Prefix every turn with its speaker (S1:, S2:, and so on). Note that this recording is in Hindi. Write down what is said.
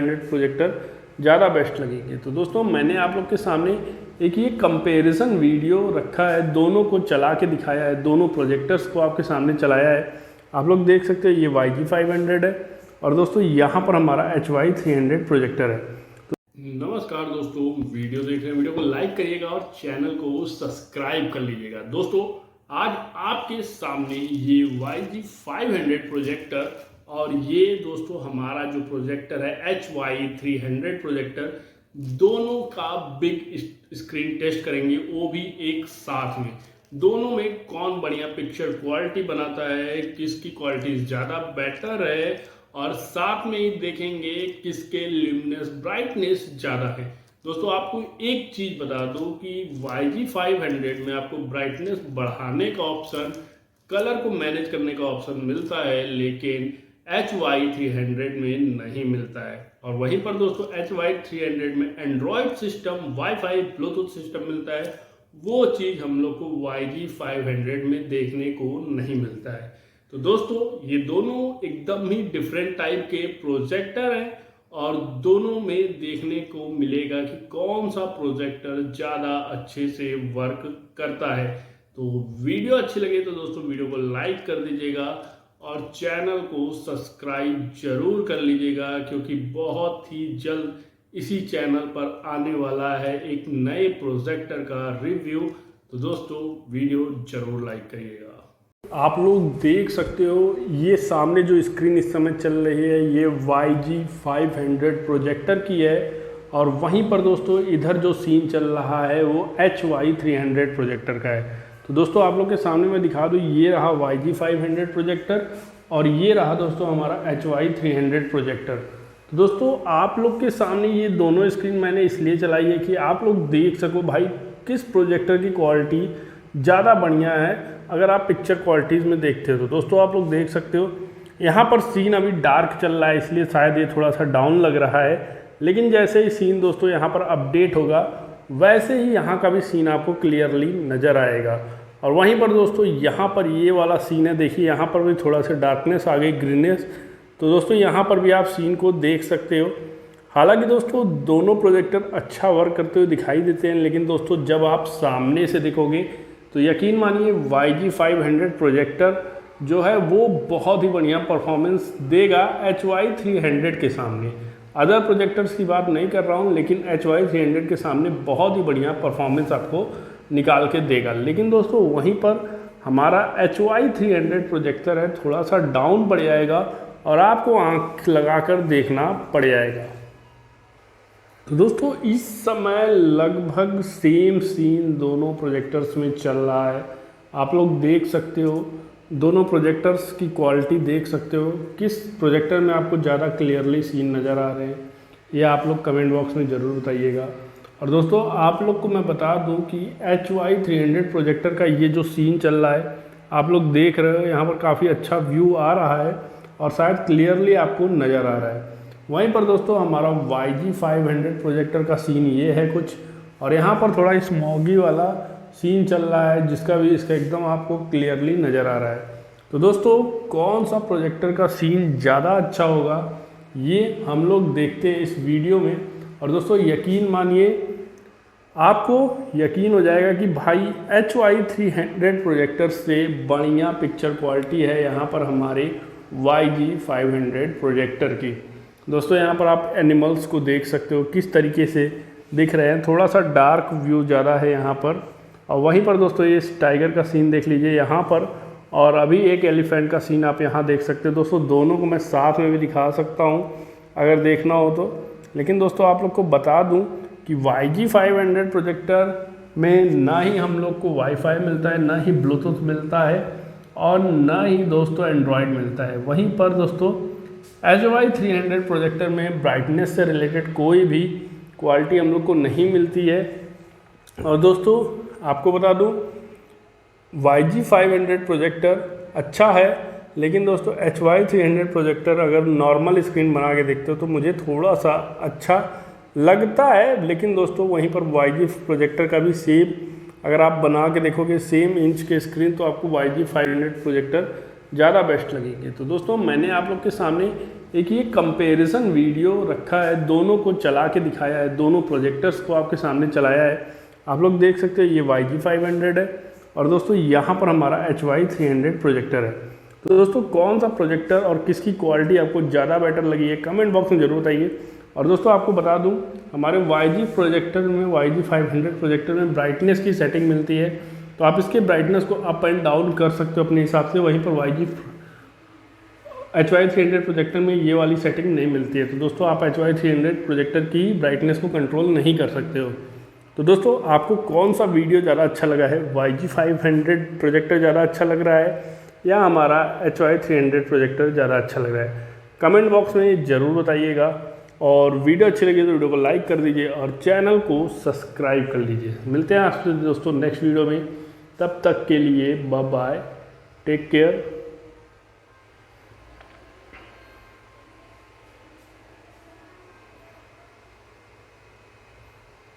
S1: 500 प्रोजेक्टर ज़्यादा बेस्ट लगेंगे। तो दोस्तों मैंने आप लोग के सामने एक ये कंपैरिजन वीडियो रखा है, दोनों को चला के दिखाया है, दोनों प्रोजेक्टर्स को आपके सामने चलाया है। आप लोग देख सकते हैं ये YG500 है और दोस्तों यहाँ पर हमारा HY300 प्रोजेक्टर है। नमस्कार दोस्तों, वीडियो देख रहे हैं, वीडियो को लाइक करिएगा और चैनल को सब्सक्राइब कर लीजिएगा। दोस्तों आज आपके सामने ये YG500 प्रोजेक्टर और ये दोस्तों हमारा जो प्रोजेक्टर है HY300 प्रोजेक्टर, दोनों का बिग स्क्रीन टेस्ट करेंगे, वो भी एक साथ में। दोनों में कौन बढ़िया पिक्चर क्वालिटी बनाता है, किसकी क्वालिटी ज़्यादा बेटर है, और साथ में ही देखेंगे किसके ल्यूमिनस ब्राइटनेस ज़्यादा है। दोस्तों आपको एक चीज़ बता दूं कि YG500 में आपको ब्राइटनेस बढ़ाने का ऑप्शन, कलर को मैनेज करने का ऑप्शन मिलता है, लेकिन HY300 में नहीं मिलता है। और वहीं पर दोस्तों HY300 में Android system, wifi, Bluetooth system मिलता है। वो चीज़ हम लोग को YG500 में देखने को नहीं मिलता है। तो दोस्तों ये दोनों एकदम ही डिफरेंट टाइप के प्रोजेक्टर हैं और दोनों में देखने को मिलेगा कि कौन सा प्रोजेक्टर ज़्यादा अच्छे से वर्क करता है। तो वीडियो अच्छी लगे तो दोस्तों वीडियो को लाइक कर दीजिएगा और चैनल को सब्सक्राइब जरूर कर लीजिएगा, क्योंकि बहुत ही जल्द इसी चैनल पर आने वाला है एक नए प्रोजेक्टर का रिव्यू। तो दोस्तों वीडियो जरूर लाइक करिएगा। आप लोग देख सकते हो ये सामने जो स्क्रीन इस समय चल रही है ये YG500 प्रोजेक्टर की है, और वहीं पर दोस्तों इधर जो सीन चल रहा है वो HY300 प्रोजेक्टर का है। तो दोस्तों आप लोग के सामने मैं दिखा दूँ, ये रहा YG500 प्रोजेक्टर और ये रहा दोस्तों हमारा HY300 प्रोजेक्टर। तो दोस्तों आप लोग के सामने ये दोनों स्क्रीन मैंने इसलिए चलाई है कि आप लोग देख सको भाई किस प्रोजेक्टर की क्वालिटी ज़्यादा बढ़िया है। अगर आप पिक्चर क्वालिटीज़ में देखते हो तो दोस्तों आप लोग देख सकते हो यहाँ पर सीन अभी डार्क चल रहा है, इसलिए शायद ये थोड़ा सा डाउन लग रहा है, लेकिन जैसे ही सीन दोस्तों यहाँ पर अपडेट होगा वैसे ही यहाँ का भी सीन आपको क्लियरली नज़र आएगा। और वहीं पर दोस्तों यहाँ पर ये वाला सीन है, देखिए यहाँ पर भी थोड़ा सा डार्कनेस आ गई, ग्रीनेस। तो दोस्तों यहाँ पर भी आप सीन को देख सकते हो। हालांकि दोस्तों दोनों प्रोजेक्टर अच्छा वर्क करते हुए दिखाई देते हैं, लेकिन दोस्तों जब आप सामने से देखोगे तो यकीन मानिए YG500 प्रोजेक्टर जो है वो बहुत ही बढ़िया परफॉर्मेंस देगा HY300 के सामने। अदर प्रोजेक्टर्स की बात नहीं कर रहा हूँ, लेकिन HY300 के सामने बहुत ही बढ़िया परफॉर्मेंस आपको निकाल के देगा। लेकिन दोस्तों वहीं पर हमारा HY300 प्रोजेक्टर है थोड़ा सा डाउन पड़ जाएगा और आपको आंख लगाकर देखना पड़ जाएगा। तो दोस्तों इस समय लगभग सेम सीन दोनों प्रोजेक्टर्स में चल रहा है। आप लोग देख सकते हो, दोनों प्रोजेक्टर्स की क्वालिटी देख सकते हो, किस प्रोजेक्टर में आपको ज़्यादा क्लियरली सीन नज़र आ रहे हैं ये आप लोग कमेंट बॉक्स में ज़रूर बताइएगा। और दोस्तों आप लोग को मैं बता दूं कि HY300 प्रोजेक्टर का ये जो सीन चल रहा है आप लोग देख रहे हो, यहाँ पर काफ़ी अच्छा व्यू आ रहा है और शायद क्लियरली आपको नज़र आ रहा है। वहीं पर दोस्तों हमारा YG500 प्रोजेक्टर का सीन ये है कुछ, और यहाँ पर थोड़ा स्मॉगी वाला सीन चल रहा है जिसका भी इसका एकदम आपको क्लियरली नज़र आ रहा है। तो दोस्तों कौन सा प्रोजेक्टर का सीन ज़्यादा अच्छा होगा ये हम लोग देखते हैं इस वीडियो में। और दोस्तों यकीन मानिए, आपको यकीन हो जाएगा कि भाई HY300 प्रोजेक्टर से बढ़िया पिक्चर क्वालिटी है यहाँ पर हमारे YG500 प्रोजेक्टर की। दोस्तों यहाँ पर आप एनिमल्स को देख सकते हो किस तरीके से दिख रहे हैं, थोड़ा सा डार्क व्यू ज़्यादा है यहाँ पर। और वहीं पर दोस्तों ये टाइगर का सीन देख लीजिए यहाँ पर, और अभी एक एलिफेंट का सीन आप यहाँ देख सकते हो। दोस्तों दोनों को मैं साथ में भी दिखा सकता हूँ अगर देखना हो तो, लेकिन दोस्तों आप लोग को बता दूँ कि YG500 प्रोजेक्टर में ना ही हम लोग को वाईफाई मिलता है, ना ही ब्लूटूथ मिलता है, और ना ही दोस्तों एंड्रॉयड मिलता है। वहीं पर दोस्तों HY300 प्रोजेक्टर में ब्राइटनेस से रिलेटेड कोई भी क्वालिटी हम लोग को नहीं मिलती है। और दोस्तों आपको बता दूं YG500 प्रोजेक्टर अच्छा है, लेकिन दोस्तों HY300 प्रोजेक्टर अगर नॉर्मल स्क्रीन बना के देखते हो तो मुझे थोड़ा सा अच्छा लगता है। लेकिन दोस्तों वहीं पर YG प्रोजेक्टर का भी सेम अगर आप बना के देखोगे सेम इंच के स्क्रीन तो आपको YG500 प्रोजेक्टर ज़्यादा बेस्ट लगेंगे। तो दोस्तों मैंने आप लोग के सामने एक ये कंपैरिजन वीडियो रखा है, दोनों को चला के दिखाया है, दोनों प्रोजेक्टर्स को आपके सामने चलाया है। आप लोग देख सकते हो ये YG500 है और दोस्तों यहाँ पर हमारा HY300 प्रोजेक्टर है। तो दोस्तों कौन सा प्रोजेक्टर और किसकी क्वालिटी आपको ज़्यादा बेटर लगी है कमेंट बॉक्स में ज़रूर बताइए। और दोस्तों आपको बता दूं हमारे YG प्रोजेक्टर में YG500 प्रोजेक्टर में ब्राइटनेस की सेटिंग मिलती है, तो आप इसके ब्राइटनेस को अप एंड डाउन कर सकते हो अपने हिसाब से। वहीं पर HY300 प्रोजेक्टर में ये वाली सेटिंग नहीं मिलती है, तो दोस्तों आप HY300 प्रोजेक्टर की ब्राइटनेस को कंट्रोल नहीं कर सकते हो। तो दोस्तों आपको कौन सा वीडियो ज़्यादा अच्छा लगा है, YG500 प्रोजेक्टर ज़्यादा अच्छा लग रहा है या हमारा HY300 प्रोजेक्टर ज़्यादा अच्छा लग रहा है, कमेंट बॉक्स में ज़रूर बताइएगा। और वीडियो अच्छी लगी तो वीडियो को लाइक कर दीजिए और चैनल को सब्सक्राइब कर लीजिए। मिलते हैं आपसे दोस्तों नेक्स्ट वीडियो में, तब तक के लिए बाय बाय, टेक केयर।